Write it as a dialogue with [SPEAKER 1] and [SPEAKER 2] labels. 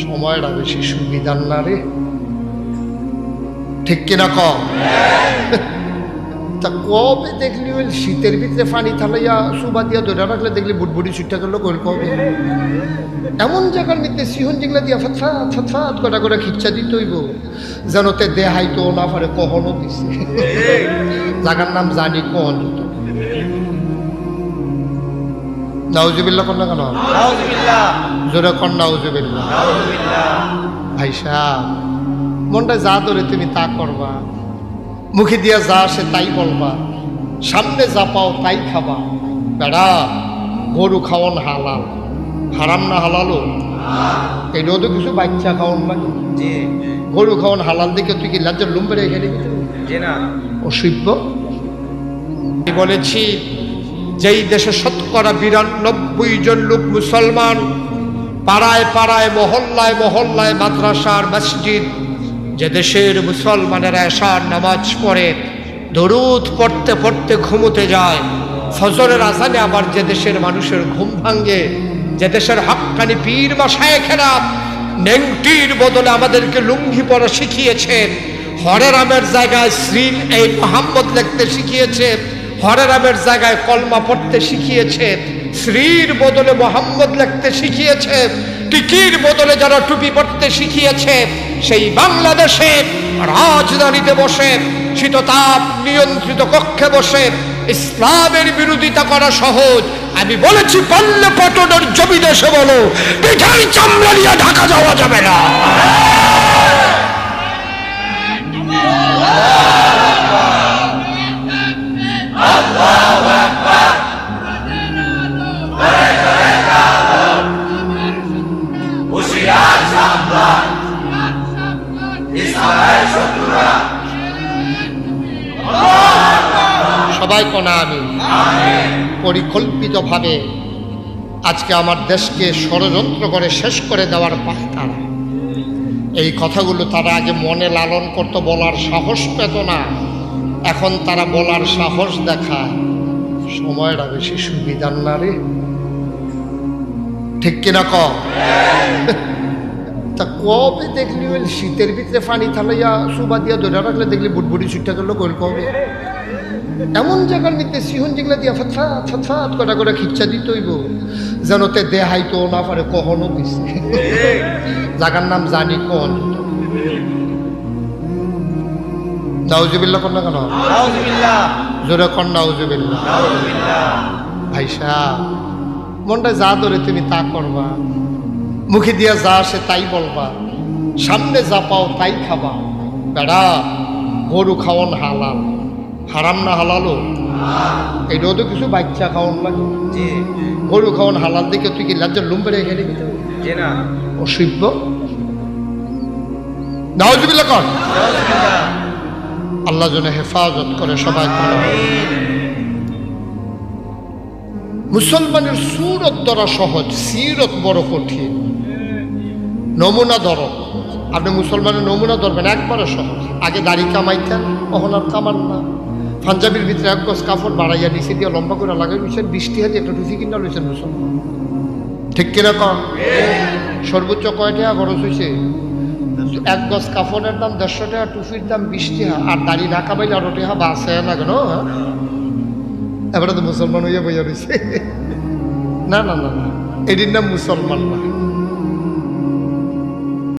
[SPEAKER 1] সময়টা বেশি সুবিধার না রে, ঠিক কিনা ক? তা কবে দেখলি ওই শীতের ভিতরে পানি থালাইয়া সুবা দিয়া ধরে রাখলে দেখলি বুটবুটি ছুটটা করলো কইল কবে? এমন জায়গার মধ্যে সিহন যেগুলা দিয়া ফাতফাত ফাতফাত কটা করে খিচ্ছা দিত হইব যেন তে দেহাইতো না পারে, কখনো দিছে জায়গার নাম জানি কহন দিত। নাউজুবিল্লাহ কন্যা কেন? জোরে কন নাউজুবিল্লাহ। ভাই সাহেব, মনটা যা ধরে তুমি তা করবা, মুখে দিয়া যা আসে তাই বলবা, সামনে যা পাও তাই খাবা। বেড়া, গরু খাওয়ান হালাল, হারাম না হালালো? এটাও তো কিছু বাচ্চা খাওয়ান লাগে। গরু খাওয়ান হালাল দেখে তুই কি লাজ্জার লুম বেড়ে এখানে অসভ্য? বলেছি যেই দেশে ৯২% জন লোক মুসলমান, পাড়ায় পাড়ায় মহল্লায় মহল্লায় মাদ্রাসার মসজিদ, যে দেশের মুসলমানেরা এশার নামাজ পড়ে, দরুদ পড়তে পড়তে ঘুমোতে যায়, ফজরের আজানে আবার যে দেশের মানুষের ঘুম ভাঙ্গে, যে দেশের হাক্কানি পীর মাশায়েখেরা নেংটির বদলে আমাদেরকে লুঙ্গি পরা শিখিয়েছেন, হরে রামের জায়গায় শ্রী এই মোহাম্মদ লিখতে শিখিয়েছে, হরে রামের জায়গায় কলমা পড়তে শিখিয়েছে, শ্রীর বদলে মোহাম্মদ লিখতে শিখিয়েছে, টিকির বদলে যারা টুপি পড়তে শিখিয়েছে, সেই বাংলাদেশে রাজধানীতে বসে শীততাপ নিয়ন্ত্রিত কক্ষে বসে ইসলামের বিরোধিতা করা সহজ। আমি বলেছি পাল্লে পটনের জমি দেশে বলো, পিঠার চামড়া নিয়ে ঢাকা যাওয়া যাবে না। সবাই কোনা আমি পরিকল্পিতভাবে আজকে আমার দেশকে ষড়যন্ত্র করে শেষ করে দেওয়ার পায় তারা। এই কথাগুলো তারা আগে মনে লালন করতো, বলার সাহস পেত না, এখন তারা বলার সাহস দেখায়। সময়টা বেশি সুবিধার না রে, ঠিক কিনা ক? তা কবে দেখলি ওই শীতের ভিতরে পানি থালাইয়া সুবা দিয়া ধরে রাখলে দেখলি বুটবুটি ছুটটা করলো কইল কবে? এমন জায়গার মধ্যে সিহন যেগুলা দিয়া ফাতফাত ফাতফাত কটা করে খিচ্ছা দিত হইব যেন তে দেহাইতো না পারে, কখনো দিছে জায়গার নাম জানি কহন দিত। নাউজুবিল্লাহ কন্যা কেন? জোরে কন নাউজুবিল্লাহ। ভাই সাহেব, মনটা যা ধরে তুমি তা করবা, মুখে দিয়া যা আসে তাই বলবা, সামনে যা পাও তাই খাবা। বেড়া, গরু খাওয়ান হালাল, হারাম না হালালো? এটাও তো কিছু বাচ্চা খাওয়ান লাগে। গরু খাওয়ান হালাল দেখে তুই কি লাজ্জার লুম বেড়ে এখানে অসভ্য? নাউজুবিল্লাহ কর। আল্লাহ যেন হেফাজত করে সবাই। মুসলমানের সুরত ধরা সহজ, সিরত বড় কঠিন। নমুনা ধরো, আপনি মুসলমানের নমুনা ধরবেন একবারে সহজ। আগে দাড়ি কামাইতেন, কখন আর কামান না। পাঞ্জাবির ভিতরে এক গজ কাপড় বাড়াইয়া নিচে দিয়ে লম্বা করে লাগাই নিয়েছেন, 20 টাকা দিয়ে একটা টুপি কিনা লইছেন মুসলমান, ঠিক কিনা কম? সর্বোচ্চ কয় টাকা খরচ হয়েছে? এক গজ কাপড়ের দাম 150 টাকা, টুপির দাম 20 টাকা, আর দাড়ি না কামাইলে আরো টাকা বাঁচে না কেন? এবারে তো মুসলমান হইয়া বইয়া রয়েছে। না না না না, এটির নাম মুসলমান না।